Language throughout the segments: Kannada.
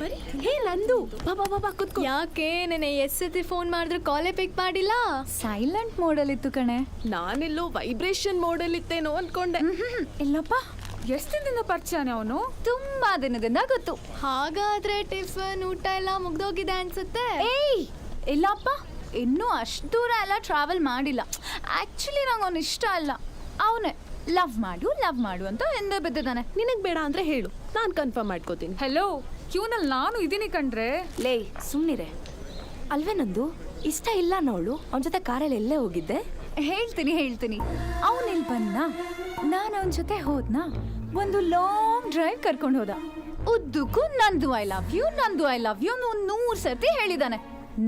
ಬರೀ ಹೇ ನಂದು ಬಾ ಕುತ್ಕೋ. ಯಾಕೆ ನೆನೆ ಎಷ್ಟು ಸತಿ ಫೋನ್ ಮಾಡಿದ್ರು ಕಾಲೇ ಪಿಕ್ ಮಾಡಿಲ್ಲ? ಸೈಲೆಂಟ್ ಮೋಡಲ್ ಇತ್ತು ಕಣೆ. ನಾನೆಲ್ಲೋ ವೈಬ್ರೇಷನ್ ಮೋಡಲ್ ಇತ್ತೇನೋ ಅನ್ಕೊಂಡೆ. ಇಲ್ಲಪ್ಪ, ಎಷ್ಟು ದಿನದಿಂದ ಪರಿಚಯನೇ ಅವನು? ತುಂಬಾ ದಿನದಿಂದ ಗೊತ್ತು. ಹಾಗಾದ್ರೆ ಟಿಫನ್ ಊಟ ಎಲ್ಲ ಮುಗ್ದೋಗಿದೆ ಅನ್ಸುತ್ತೆ. ಏಯ್ ಇಲ್ಲಪ್ಪ, ಇನ್ನೂ ಅಷ್ಟು ದೂರ ಎಲ್ಲ ಟ್ರಾವೆಲ್ ಮಾಡಿಲ್ಲ. ಆಕ್ಚುಲಿ ನಂಗೆ ಅವನು ಇಷ್ಟ ಅಲ್ಲ. ಅವನೇ ಲವ್ ಮಾಡು ಅಂತ ಎಂದೇ ಬಿದ್ದಿದ್ದಾನೆ. ನಿನಗ್ ಬೇಡ ಅಂದ್ರೆ ಹೇಳು, ನಾನ್ ಕನ್ಫರ್ಮ್ ಮಾಡ್ಕೋತೀನಿ. ಹೆಲೋ, ಕ್ಯೂನಲ್ಲಿ ನಾನು ಇದೀನಿ ಕಣ್ರೆ. ಲೇ ಸುಮ್ಮನಿರೆ. ಅಲ್ವೇ ನಂದು ಇಷ್ಟ ಇಲ್ಲ ನೋಳು. ಅವನ ಜೊತೆ ಕಾರಲ್ಲಿ ಎಲ್ಲೇ ಹೋಗಿದ್ದೆ? ಹೇಳ್ತೀನಿ. ಅವನು ಇಲ್ಲಿ ಬಂದ, ನಾನು ಅವನ ಜೊತೆ ಹೋದ್ನಾ. ಒಂದು ಲಾಂಗ್ ಡ್ರೈವ್ ಕರ್ಕೊಂಡು ಹೋದ. ಉದ್ದಕ್ಕೂ ನಂದು ಐ ಲವ್ ಯು 100 ಸರ್ತಿ ಹೇಳಿದಾನೆ.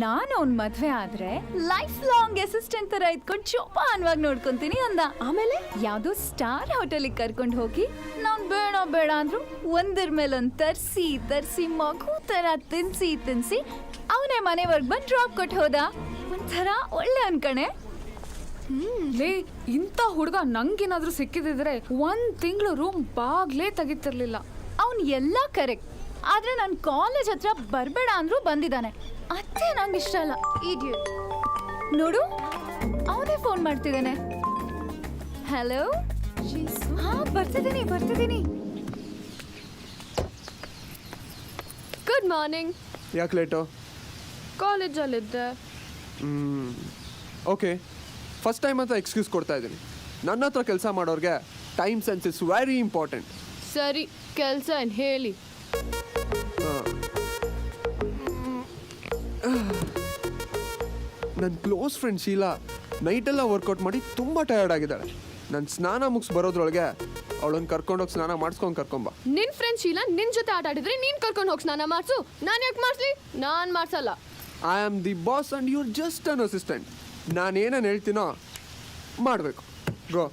ನಾನು ಅವನ್ ಮದ್ವೆ ಆದ್ರೆ ಲೈಫ್ ಲಾಂಗ್ ಅಸಿಸ್ಟೆಂಟ್ ತರ ಇದ್ಕೊಂಡು ಚೋಪಾನ್ವಾಗಿ ನೋಡ್ಕೊಂತೀನಿ ಅಂದ. ಆಮೇಲೆ ಯಾವ್ದೋ ಸ್ಟಾರ್ ಹೋಟೆಲಿಗೆ ಕರ್ಕೊಂಡು ಹೋಗಿ ನಾನ್ ಬೇಡ ಅಂದ್ರು ಒಂದರ ಮೇಲೊಂದ್ ತರ್ಸಿ ಮಗು ತರ ತಿನ್ಸಿ ಅವನೇ ಮನೆವರ್ಗ್ ಬಂದ್ ಡ್ರಾಪ್ ಕೊಟ್ಟು ಹೋದ. ಒಂಥರ ಒಳ್ಳೆ ಅನ್ಕಣೆ. ಲೇ, ಇಂಥ ಹುಡುಗ ನಂಗೇನಾದ್ರೂ ಸಿಕ್ಕಿದಿದ್ರೆ 1 ತಿಂಗಳು ರೂಮ್ ಬಾಗ್ಲೇ ತೆಗಿತಿರ್ಲಿಲ್ಲ. ಅವನ್ ಎಲ್ಲ ಕರೆಕ್ಟ್, ಆದ್ರೆ ನನ್ ಕಾಲೇಜ್ ಹತ್ರ ಬರ್ಬೇಡ ಅಂದ್ರೂ ಬಂದಿದ್ದಾನೆ. ಅದೇ ನಂಗೆ ಇಷ್ಟ ಅಲ್ಲ. ಇಡಿಯಟ್ ನೋಡು, ಅವನೇ ಫೋನ್ ಮಾಡ್ತಿದ್ದಾನೆ. ಹಲೋ, ಹಾ ಬರ್ತಿದ್ದೀನಿ. Good morning. ಯಾಕೆ ಲೇಟು? ಕಾಲೇಜಲ್ಲಿದ್ದೆ. ಓಕೆ, ಫಸ್ಟ್ ಟೈಮ್ ಅಂತ ಎಕ್ಸ್ಕ್ಯೂಸ್ ಕೊಡ್ತಾ ಇದ್ದೀನಿ. ನನ್ನ ಹತ್ರ ಕೆಲಸ ಮಾಡೋರಿಗೆ time sense is very important. ಸರಿ, ಕೆಲಸ ಏನು ಹೇಳಿ. ನನ್ನ ಕ್ಲೋಸ್ ಫ್ರೆಂಡ್ ಶೀಲಾ ನೈಟೆಲ್ಲ ವರ್ಕೌಟ್ ಮಾಡಿ ತುಂಬ ಟಯರ್ಡ್ ಆಗಿದ್ದಾಳೆ. ನಾನು ಸ್ನಾನ ಮುಗಿಸ್ ಬರೋದ್ರೊಳಗೆ ಅವಳನ್ನು ಕರ್ಕೊಂಡೋಗಿ ಸ್ನಾನ ಮಾಡಿಸ್ಕೊಂಡು ಕರ್ಕೊಂಬ. ನಿನ್ ಫ್ರೆಂಡ್ ಶೀಲಾ ನಿನ್ ಜೊತೆ ಆಟ ಆಡಿದ್ರೆ ನೀನ್ ಕರ್ಕೊಂಡು ಹೋಗಿ ಸ್ನಾನ ಮಾಡ್ಸು. ನಾನು ಯಾಕೆ ಮಾಡಿಸ್ಲಿ? ನಾನು ಮಾಡ್ಸಲ್ಲ. I am the boss and you are just an assistant. ನಾನೇನೇನು ಹೇಳ್ತೀನೋ ಮಾಡಬೇಕು. ಗೋ.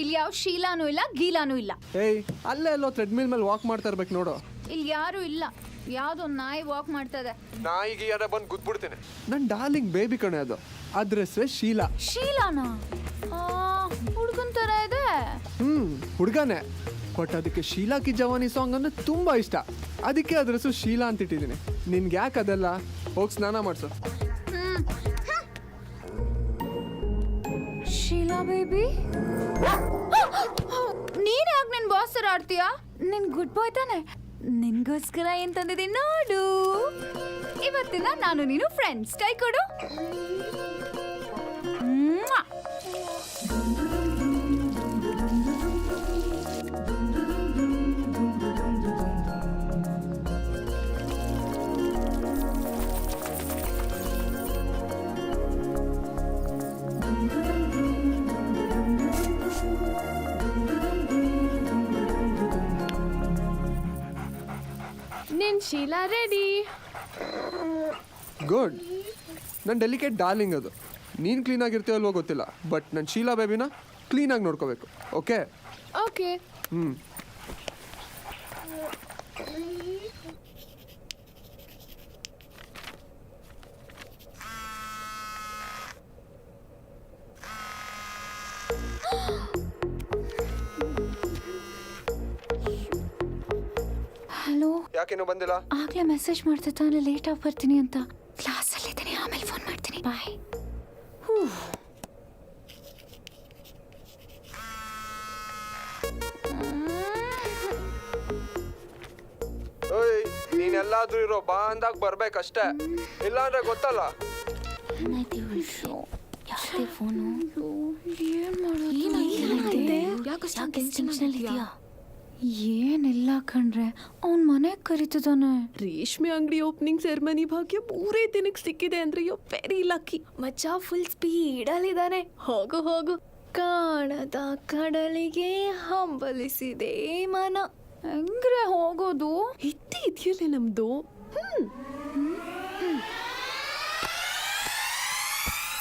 ಇಲ್ಲಿ ಯಾವ ಶೀಲಾನೂ ಇಲ್ಲ, ಗೀಲಾನೂ ಇಲ್ಲ. ಏಯ್, ಅಲ್ಲೇ ಎಲ್ಲೋ ಥ್ರೆಡ್ಮಿಲ್ ಮೇಲೆ ವಾಕ್ ಮಾಡ್ತಾ ಇರ್ಬೇಕು ನೋಡು. ಇಲ್ಲಿ ಯಾರು ಇಲ್ಲ. ಯಾವ್ದೋ ನಾಯಿ ವಾಕ್ ಮಾಡ್ತದೆ. ನಾಯಿಗೆ ಯಾರ ಬಂದು ಗುದ್ಬಿಡ್ತೀನಿ. ನನ್ನ ಡಾರ್ಲಿಂಗ್ ಬೇಬಿ ಕಣೆ ಅದು. ಅದ್ರ ಹೆಸರೇ ಶೀಲಾ. ಶೀಲಾನಾ? ಹುಡುಗನ್ ತರ ಇದೆ. ಹುಡುಗನೇ, ಬಟ್ ಅದಕ್ಕೆ ಶೀಲಾ ಕಿ ಜವಾನಿ ಸಾಂಗ್ ಅಂದ್ರೆ ತುಂಬಾ ಇಷ್ಟ. ಅದಕ್ಕೆ ಅದ್ರ ಹೆಸರು ಶೀಲಾ ಅಂತ ಇಟ್ಟಿದ್ದೀನಿ. ನಿನ್ಗೆ ಯಾಕೆ ಅದೆಲ್ಲ? ಹೋಗಿ ಸ್ನಾನ ಮಾಡ್ಸು. ಶೀಲಾ ಬೇಬಿ, ನೀನ್ ಯಾಕೆ ನಿನ್ ಬಾಸ್ ತರ ಆಡ್ತೀಯಾ? ನಿನ್ ಗುಡ್ ಬಾಯ್ ತಾನೆ. ನಿನ್ಗೋಸ್ಕರ ಏನ್ ತಂದಿದ್ದೀನಿ ನೋಡು. ಇವತ್ತಿನ ನಾನು ನೀನು ಫ್ರೆಂಡ್ಸ್. ಕೈ ಕೊಡು. ನಿನ್ ಶೀಲಾ ರೆಡಿ. ಗುಡ್. ನನ್ನ ಡೆಲಿಕೇಟ್ ಡಾರ್ಲಿಂಗ್ ಅದು. ನೀನು ಕ್ಲೀನಾಗಿರ್ತೀವೋ ಅಲ್ವೋ ಗೊತ್ತಿಲ್ಲ, ಬಟ್ ನನ್ನ ಶೀಲಾ ಬೇಬಿನ ಕ್ಲೀನಾಗಿ ನೋಡ್ಕೋಬೇಕು. ಓಕೆ? ಓಕೆ. ಹಲೋ, ಯಾಕೇನು ಬಂದಿಲ್ಲ? ಆಗ್ಲೇ ಮೆಸೇಜ್ ಮಾಡ್ತಿದ್ದಾನೆ ಲೇಟ್ ಆಗಿ ಬರ್ತೀನಿ ಅಂತ. ಕ್ಲಾಸಲ್ಲಿ ಇದ್ದೀನಿ, ಆಮೇಲೆ ಫೋನ್ ಮಾಡ್ತೀನಿ. ಬಾಯ್. ಓಯ್, ನೀನೆಲ್ಲಾದ್ರೂ ಇರೋ, ಬಾ ಅಂದಾಗ ಬರ್ಬೇಕಷ್ಟೇ. ಇಲ್ಲಾಂದ್ರೆ ಗೊತ್ತಲ್ಲ. ಏನಿಲ್ಲ ಕಣ್ರೆ, ಅವನ್ ಮನೆಗೆ ಕರೀತಿದ್ದಾನೆ. ರೇಷ್ಮೆ ಅಂಗಡಿ ಓಪನಿಂಗ್ ಸೆರೆಮನಿ ಭಾಗ್ಯ 3 ದಿನಕ್ಕೆ ಸಿಕ್ಕಿದೆ ಅಂದ್ರೆ ಯು ವೆರಿ ಲಕ್ಕಿ. ಮಚ್ಚ ಫುಲ್ ಸ್ಪೀಡ್ ಅಲ್ಲಿದ್ದಾನೆ. ಹೋಗು ಕಾಣದ ಕಡಲಿಗೆ ಹಂಬಲಿಸಿದೆ ಮನ. ಹೆಂಗ್ರೆ ಹೋಗೋದು? ಇದೆಯಲ್ಲೇ ನಮ್ದು.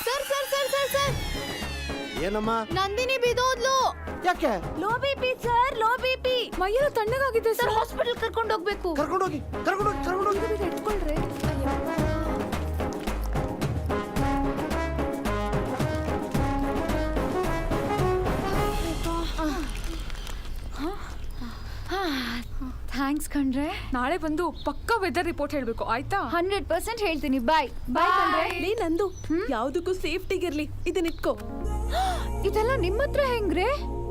ಸರ್ ಏನಮ್ಮ ನಂದಿನಿ ಬಿದೋದ್ಲು. ಯಾಕೆ low BP sir, low BP. ಮೈಯೆಲ್ಲ ತಣ್ಣಗಾಗಿದೆ ಸರ್ ಸರ್. ಹಾಸ್ಪಿಟಲ್ ಕರ್ಕೊಂಡು ಹೋಗ್ಬೇಕು. ಕರ್ಕೊಂಡೋಗಿ ಇಟ್ಕೊಳ್ರಿ. ಥ್ಯಾಂಕ್ಸ್ ಕಣ್ರೆ. ನಾಳೆ ಬಂದು ಪಕ್ಕಾ ವೆದರ್ ರಿಪೋರ್ಟ್ ಹೇಳ್ಬೇಕು ಆಯ್ತಾ? 100% ಹೇಳ್ತೀನಿ. ಬಾಯ್ ಬಾಯ್ ಕಣ್ರೆ. ಲೇ ನಂದು ಯಾವ್ದಕ್ಕೂ ಸೇಫ್ಟಿಗಿರ್ಲಿ ಇದನ್ನ ಇಟ್ಕೋ. ಇದೆಲ್ಲ ನಿಮ್ಮ ಹತ್ರ ಹೆಂಗ್ರೆ?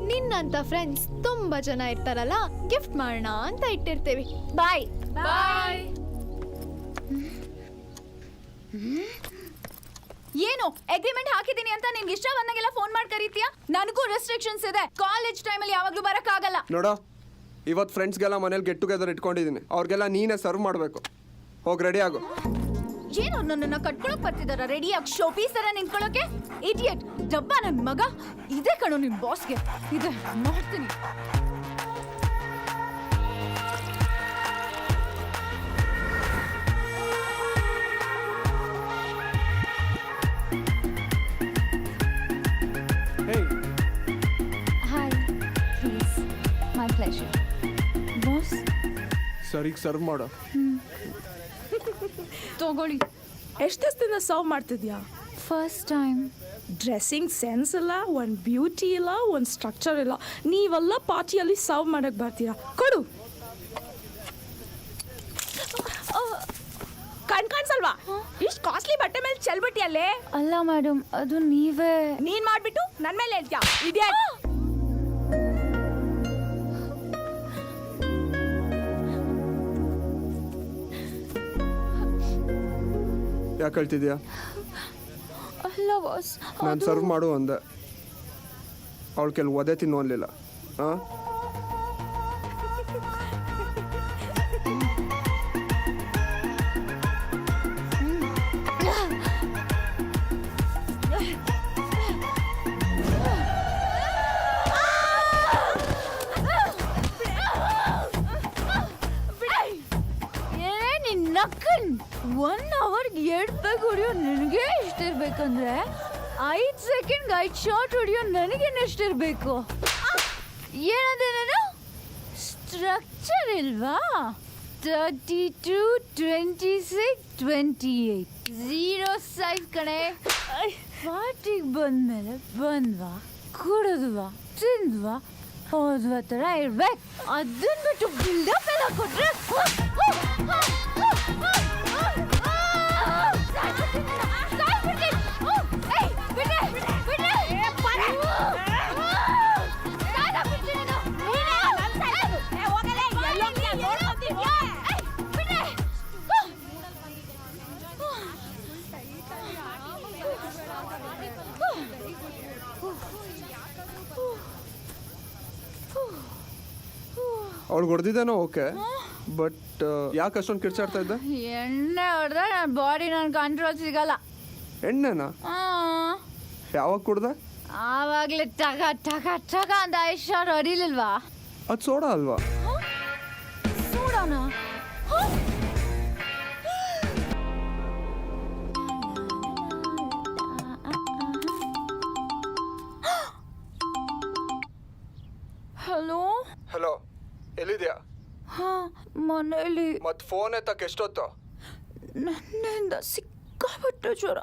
ನಿನ್ನಂತ ಫ್ರೆಂಡ್ಸ್ ತುಂಬಾ ಜನ ಇರ್ತಾರಲ್ಲ, ಗಿಫ್ಟ್ ಮಾಡೋಣ ಅಂತ ಇಟ್ಟಿರ್ತೇವಿ. ಬಾಯ್ ಬಾಯ್. ಏನು ಅಗ್ರಿಮೆಂಟ್ ಹಾಕಿದೀನಿ ಅಂತ ನಿನ್ಗೆ ಇಷ್ಟ ಬಂದಾಗೆಲ್ಲ ಫೋನ್ ಮಾಡಿ ಕರೀತೀಯಾ? ನನಗೂ ರೆಸ್ಟ್ರಿಕ್ಷನ್ಸ್ ಇದೆ. ಕಾಲೇಜ್ ಟೈಮಲ್ಲಿ ಯಾವಾಗ್ಲೂ ಬರಕ್ಕಾಗಲ್ಲ. ನೋಡೋ, ಇವತ್ತು ಫ್ರೆಂಡ್ಸ್ಗೆಲ್ಲ ಮನೇಲಿ ಗೆಟ್ ಟುಗೆದರ್ ಇಟ್ಕೊಂಡಿದ್ದೀನಿ. ಅವ್ರಿಗೆಲ್ಲ ನೀನೇ ಸರ್ವ್ ಮಾಡಬೇಕು. ಹೋಗಿ ರೆಡಿ ಆಗು. ಏನು ನನ್ನನ್ನ ಕಟ್ಕೊಳಕ್ ಬರ್ತಿದಾರ? ರೆಡಿ ಆಗಿ ಶೋಪೀಸ್ ತರ ನಿಂತ್ಕೊಳ್ಳೋಕೆ? ಇಡಿಯಟ್ ಡಬ್ಬ ನನ್ ಮಗ. ಇದೇ ಕಣೋ ನಿಮ್ ಬಾಸ್ಗೆ ಇದೆ ಮಾಡ್ತೀನಿ. Hey, hi please. My pleasure boss. ಸರಿಗೆ ಸರ್ವ್ ಮಾಡೋ. ತಗೊಳ್ಳಿ. ಎಷ್ಟು ದಿವಸದಿಂದ ಸರ್ವ್ ಮಾಡ್ತಿದ್ಯಾ? First time. ಡ್ರೆಸ್ಸಿಂಗ್ ಸೆನ್ಸ್ ಇಲ್ಲ, ಒಂದು ಬ್ಯೂಟಿ ಇಲ್ಲ, ಒಂದು ಸ್ಟ್ರಕ್ಚರ್ ಇಲ್ಲ. ನೀವೆಲ್ಲ ಪಾರ್ಟಿಯಲ್ಲಿ ಸರ್ವ್ ಮಾಡಕ್ ಬರ್ತೀರಾ? ಕೊಡು. ಕಾಣಿಸಲ್ವಾ? ಇಷ್ಟು ಕಾಸ್ಟ್ಲಿ ಬಟ್ಟೆ ಮೇಲೆ ಚೆಲ್ಬಿಟ್ಟಿಯಲ್ಲೇ. ಅಲ್ಲ ಮೇಡಮ್, ಅದು ನೀವೇ. ನೀನ್ ಮಾಡ್ಬಿಟ್ಟು ನನ್ ಮೇಲೆ ಹೇಳ್ತೀಯಾ? ಇಡಿಯಟ್. ಯಾಕೆ ಹೇಳ್ತಿದ್ಯಾ? ಅಲ್ಲ ಬಾಸ್, ನಾನು ಸರ್ವ್ ಮಾಡು ಅಂದೆ. ಅವಳ ಕೆಲವು ಒದೆ ತಿನ್ನು ಅನ್ಲಿಲ್ಲ. ಹಾಂ, ನಕ್ಕನ್ 1 ಅವರ್ಗೆ 2 ಪೆಗ್ ಹೊಡಿಯೋ ನಿನಗೆ ಇಷ್ಟಿರ್ಬೇಕಂದ್ರೆ 5 ಸೆಕೆಂಡ್ 5 ಶಾಟ್ ಹೊಡಿಯೋ ನನಗೇನು ಎಷ್ಟಿರ್ಬೇಕು? ಏನಂದೆ ನಾನು? ಸ್ಟ್ರಕ್ಚರ್ ಇಲ್ವಾ? 32, 26, 28 0 ಸೈಜ್ ಕಣೆ. ಪಾರ್ಟಿಗೆ ಬಂದ್ಮೇಲೆ ಬಂದ್ವಾ, ಕುಡಿದ್ವಾ, ತಿಂದ್ವಾ, ಹೋದ್ವಾ ಥರ ಇರ್ಬೇಕು. ಅದನ್ನ ಬಿಟ್ಟು ಬಿಲ್ಡಪ್ ಎಲ್ಲ ಕೊಟ್ರೆ ಅವಳು ಹೊಡೆದಿದ್ದೇನೋ ಓಕೆ, ಬಟ್ ಯಾಕೆ ಅಷ್ಟೊಂದು ಕಿರ್ಚಾಡ್ತಾ ಇದ್ದೆ? ಎಣ್ಣೆ ಹೊಡೆದ್ರೆ ನನ್ನ ಬಾಡಿ ನನ್ನ ಕಂಟ್ರೋಲ್ ಸಿಗಲ್ಲ. ಎಣ್ಣೆನಾ? ಯಾವಾಗ ಕುಡ್ದೆ? ಆವಾಗಲೇ ಟಗ ಟಗ ಟಗ ಅಂತ 5 ಶಾಟ್ ಹೊಡಿಲಿಲ್ವಾ? ಅದು ಸೋಡಾ ಅಲ್ವಾ? ಸೋಡಾನಾ? ಹಲೋ ಹಲೋ, ಎಲ್ಲಿದ್ಯಾ? ಹಾಂ, ಮನೇಲಿ. ಮತ್ತು ಫೋನ್ ಎತ್ತಕ್ಕೆ ಎಷ್ಟೊತ್ತು? ನನ್ನಿಂದ ಸಿಕ್ಕಾಪಟ್ಟೆ ಜ್ವರ,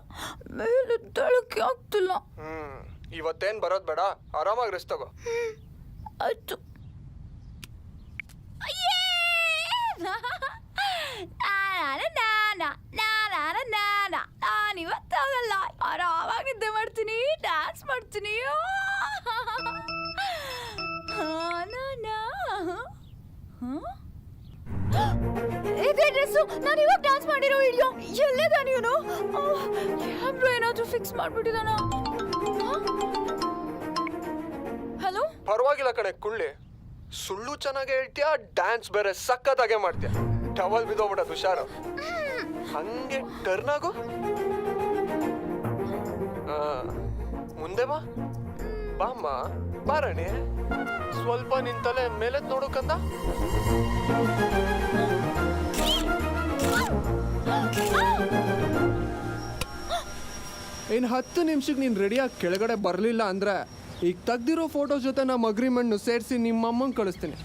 ಮೇಲೆ ತಳಕ್ಕೆ ಆಗ್ತಿಲ್ಲ. ಇವತ್ತೇನು ಬರೋದು ಬೇಡ, ಆರಾಮಾಗಿ ರೆಸ್ಟ್ ತಗೋ. ಆಯ್ತು. ನಾನು ಇವತ್ತಾಗಲ್ಲ, ಆರಾಮಾಗಿ ನಿದ್ದೆ ಮಾಡ್ತೀನಿ, ಡ್ಯಾನ್ಸ್ ಮಾಡ್ತೀನಿ. ಇದೇ ಡ್ರೆಸ್ಸು ನಾನು ಇವಾಗ ಡ್ಯಾನ್ಸ್ ಮಾಡಿರೋ ವಿಡಿಯೋ. ಎಲ್ಲಿದೆ ನೀನು? ಕ್ಯಾಮ್ರಾ ಏನಾದರೂ ಫಿಕ್ಸ್ ಮಾಡ್ಬಿಟ್ಟಿದಾನ? ಹಲೋ, ಪರವಾಗಿಲ್ಲ ಕಣೆ ಕುಳ್ಳಿ, ಸುಳ್ಳು ಚೆನ್ನಾಗಿ ಹೇಳ್ತೀಯಾ, ಡ್ಯಾನ್ಸ್ ಬೇರೆ ಸಖತ್ತಾಗೆ ಮಾಡ್ತೀಯ. ಟವಲ್ ಬಿದ್ದೋಗ್ಬಿಡೋದು ಹುಷಾರು. ಹಂಗೆ ಟರ್ನ್ ಆಗು. ಮುಂದೆ ಬಾ. ಬಾಮ್ಮ, ಬಾರಣಿ. ಸ್ವಲ್ಪ ನಿಂತಲೆ ಮೇಲೆ ನೋಡೋಕಂದ. ಇನ್ನು 10 ನಿಮಿಷಕ್ಕೆ ನೀನು ರೆಡಿಯಾಗಿ ಕೆಳಗಡೆ ಬರಲಿಲ್ಲ ಅಂದರೆ ಈಗ ತೆಗ್ದಿರೋ ಫೋಟೋ ಜೊತೆ ನಮ್ಮ ಅಗ್ರಿಮೆಂಟ್ನು ಸೇರಿಸಿ ನಿಮ್ಮ ಅಮ್ಮಂಗೆ ಕಳಿಸ್ತೀನಿ.